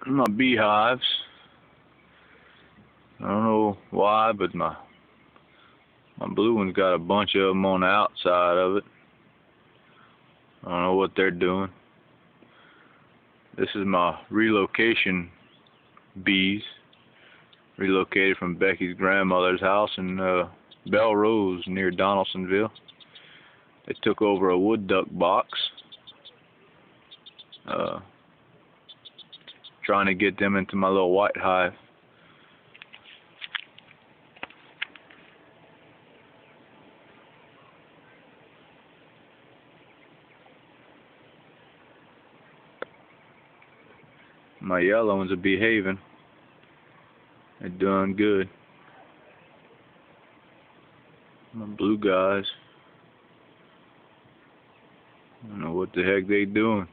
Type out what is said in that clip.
My beehives. I don't know why, but my blue one's got a bunch of them on the outside of it. I don't know what they're doing. This is my relocation bees. Relocated from Becky's grandmother's house in Belrose near Donaldsonville. They took over a wood duck box. Trying to get them into my little white hive. My yellow ones are behaving. They're doing good. My blue guys, I don't know what the heck they doing.